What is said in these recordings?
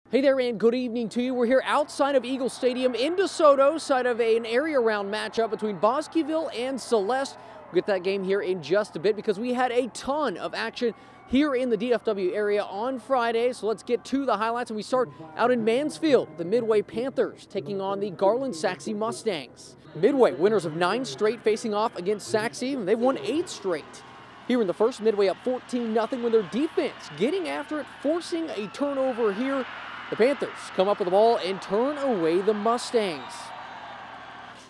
Hey there, and good evening to you. We're here outside of Eagle Stadium in DeSoto, side of an area round matchup between Baskerville and Celeste. We'll get that game here in just a bit because we had a ton of action here in the DFW area on Friday. So let's get to the highlights, and we start out in Mansfield. The Midway Panthers taking on the Garland-Saxe Mustangs. Midway, winners of 9 straight, facing off against Saxe, and they've won 8 straight. Here in the first, Midway up 14-0 with their defense getting after it, forcing a turnover here. The Panthers come up with the ball and turn away the Mustangs.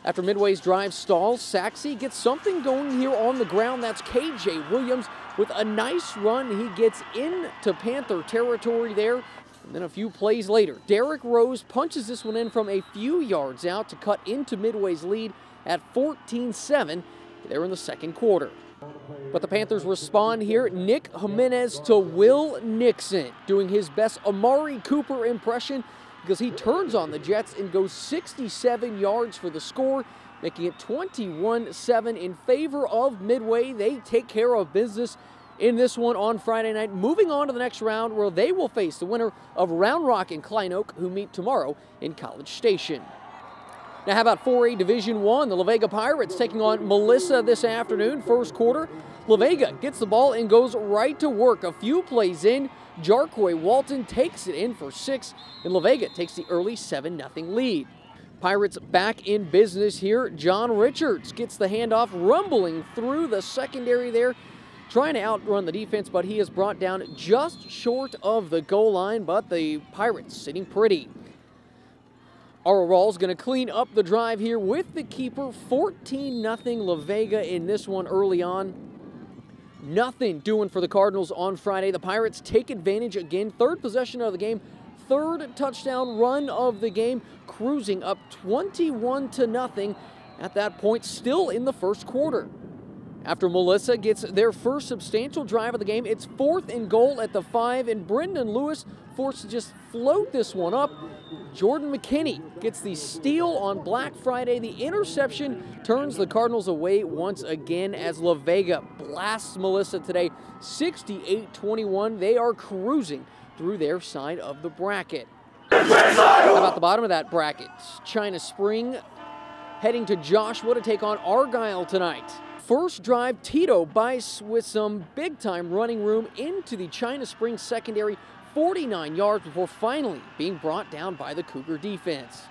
After Midway's drive stalls, Saxe gets something going here on the ground. That's KJ Williams with a nice run. He gets into Panther territory there. And then a few plays later, Derek Rose punches this one in from a few yards out to cut into Midway's lead at 14-7 there in the second quarter. But the Panthers respond here. Nick Jimenez to Will Nixon, doing his best Amari Cooper impression because he turns on the Jets and goes 67 yards for the score, making it 21-7 in favor of Midway. They take care of business in this one on Friday night, moving on to the next round where they will face the winner of Round Rock and Klein Oak, who meet tomorrow in College Station. Now, how about 4A Division I? The La Vega Pirates taking on Melissa this afternoon. First quarter, La Vega gets the ball and goes right to work. A few plays in, Jarquay Walton takes it in for 6, and La Vega takes the early 7-0 lead. Pirates back in business here. John Richards gets the handoff, rumbling through the secondary there, trying to outrun the defense, but he is brought down just short of the goal line, but the Pirates sitting pretty. Argyle going to clean up the drive here with the keeper. 14-0 La Vega in this one early on. Nothing doing for the Cardinals on Friday. The Pirates take advantage again. Third possession of the game. Third touchdown run of the game. Cruising up 21-0 at that point, still in the first quarter. After Melissa gets their first substantial drive of the game, it's 4th and goal at the 5, and Brendan Lewis forced to just float this one up. Jordan McKinney gets the steal on Black Friday. The interception turns the Cardinals away once again as La Vega blasts Melissa today, 68-21. They are cruising through their side of the bracket. How about the bottom of that bracket? China Spring heading to Joshua to take on Argyle tonight. First drive, Tito bites with some big-time running room into the China Springs secondary, 49 yards before finally being brought down by the Cougar defense.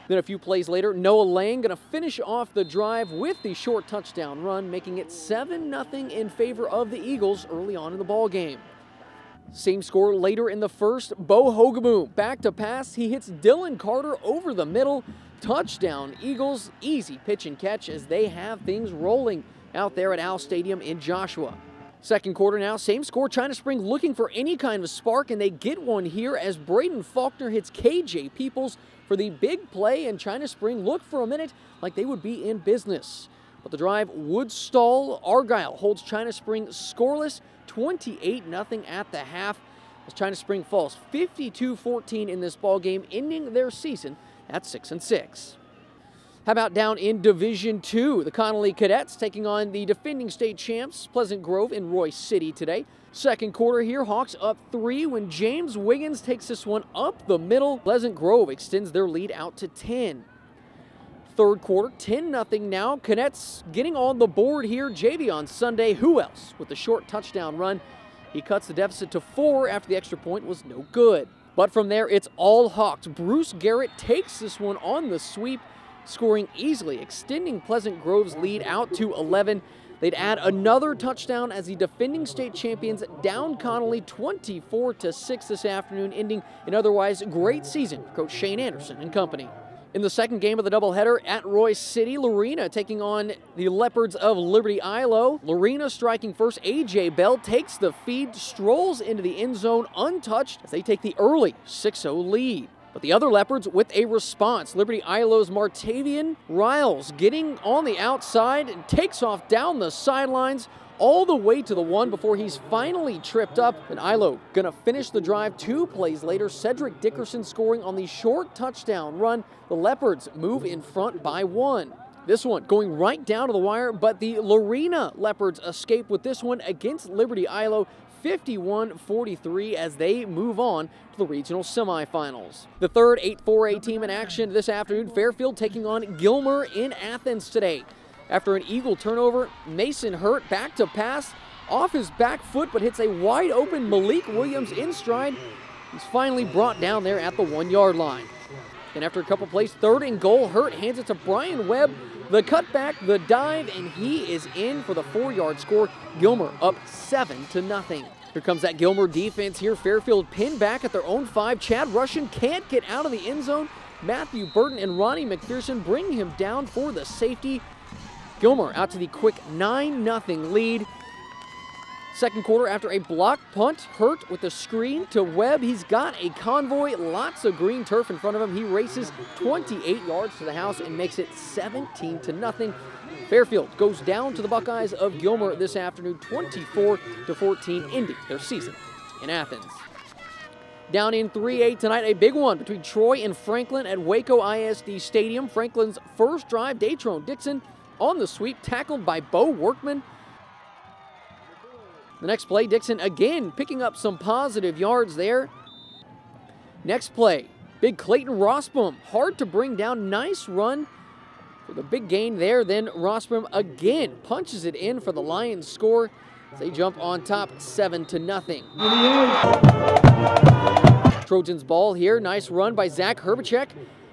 Then a few plays later, Noah Lang going to finish off the drive with the short touchdown run, making it 7-0 in favor of the Eagles early on in the ball game. Same score later in the first, Bo Hogaboom back to pass. He hits Dylan Carter over the middle. Touchdown Eagles, easy pitch and catch as they have things rolling out there at Al Stadium in Joshua. Second quarter now, same score, China Spring looking for any kind of spark, and they get one here as Braden Faulkner hits KJ Peoples for the big play, and China Spring looked for a minute like they would be in business. But the drive would stall. Argyle holds China Spring scoreless, 28-0 at the half as China Spring falls 52-14 in this ball game, ending their season at 6-6. How about down in Division II? The Connelly Cadets taking on the defending state champs, Pleasant Grove in Royce City today. Second quarter here, Hawks up 3 when James Wiggins takes this one up the middle. Pleasant Grove extends their lead out to 10. Third quarter, 10-0 now. Cadets getting on the board here. Javion Sunday, who else? With the short touchdown run, he cuts the deficit to 4 after the extra point was no good. But from there, it's all Hawks. Bruce Garrett takes this one on the sweep, scoring easily, extending Pleasant Grove's lead out to 11. They'd add another touchdown as the defending state champions down Connelly 24-6 this afternoon, ending an otherwise great season for Coach Shane Anderson and company. In the second game of the doubleheader at Royce City, Larina taking on the Leopards of Liberty Ilo. Larina striking first. A.J. Bell takes the feed, strolls into the end zone untouched as they take the early 6-0 lead. But the other Leopards with a response. Liberty Ilo's Martavian Riles getting on the outside and takes off down the sidelines all the way to the 1 before he's finally tripped up. And Ilo gonna finish the drive 2 plays later. Cedric Dickerson scoring on the short touchdown run. The Leopards move in front by 1. This one going right down to the wire, but the Larina Leopards escape with this one against Liberty Ilo. 51-43 as they move on to the regional semifinals. The third 8-4A team in action this afternoon, Fairfield taking on Gilmer in Athens today. After an Eagle turnover, Mason Hurt back to pass off his back foot, but hits a wide open Malik Williams in stride. He's finally brought down there at the 1-yard line. And after a couple plays, 3rd and goal, Hurt hands it to Brian Webb. The cutback, the dive, and he is in for the 4-yard score. Gilmer up 7-0. Here comes that Gilmer defense here. Fairfield pinned back at their own 5. Chad Russian can't get out of the end zone. Matthew Burton and Ronnie McPherson bring him down for the safety. Gilmer out to the quick 9-0 lead. Second quarter, after a block punt, Hurt with the screen to Webb. He's got a convoy, lots of green turf in front of him. He races 28 yards to the house and makes it 17-0. Fairfield goes down to the Buckeyes of Gilmer this afternoon, 24-14, ending their season in Athens. Down in 3A tonight, a big one between Troy and Franklin at Waco ISD Stadium. Franklin's first drive, Datron Dixon on the sweep, tackled by Bo Workman. The next play, Dixon again picking up some positive yards there. Next play, big Clayton Rosbom, hard to bring down, nice run for the big gain there. Then Rosbom again punches it in for the Lions score as they jump on top 7-0. Trojans ball here, nice run by Zach Herbacek.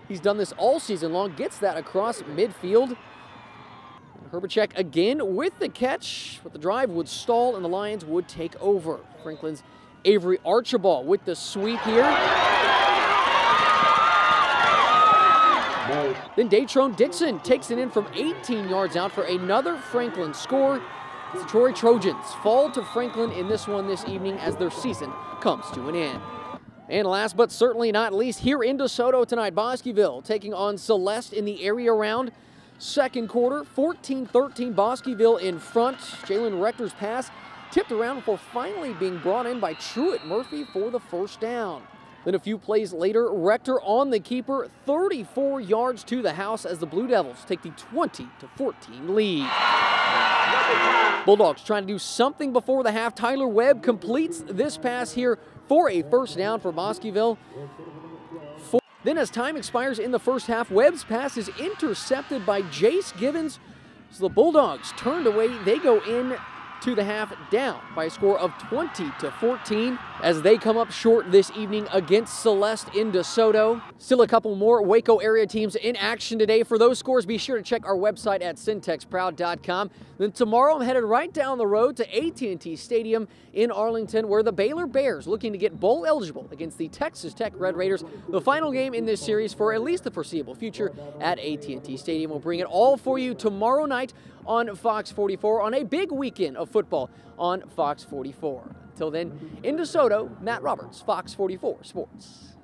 He's done this all season long, gets that across midfield. Herbacek again with the catch, but the drive would stall and the Lions would take over. Franklin's Avery Archibald with the sweep here. Then Datron Dixon takes it in from 18 yards out for another Franklin score. The Troy Trojans fall to Franklin in this one this evening as their season comes to an end. And last but certainly not least, here in DeSoto tonight, Baskerville taking on Celeste in the area round. Second quarter, 14-13, Baskerville in front. Jalen Rector's pass tipped around before finally being brought in by Truett Murphy for the first down. Then a few plays later, Rector on the keeper, 34 yards to the house as the Blue Devils take the 20-14 lead. Bulldogs trying to do something before the half. Tyler Webb completes this pass here for a first down for Baskerville. Then as time expires in the first half, Webb's pass is intercepted by Jace Gibbons. So the Bulldogs turned away. They go in to the half down by a score of 20-14 as they come up short this evening against Celeste in DeSoto. Still a couple more Waco area teams in action today. For those scores, be sure to check our website at syntexproud.com. Then tomorrow I'm headed right down the road to AT&T Stadium in Arlington, where the Baylor Bears looking to get bowl eligible against the Texas Tech Red Raiders. The final game in this series for at least the foreseeable future at AT&T Stadium. We'll bring it all for you tomorrow night on Fox 44 on a big weekend of football on Fox 44. Until then, in DeSoto, Matt Roberts, Fox 44 Sports.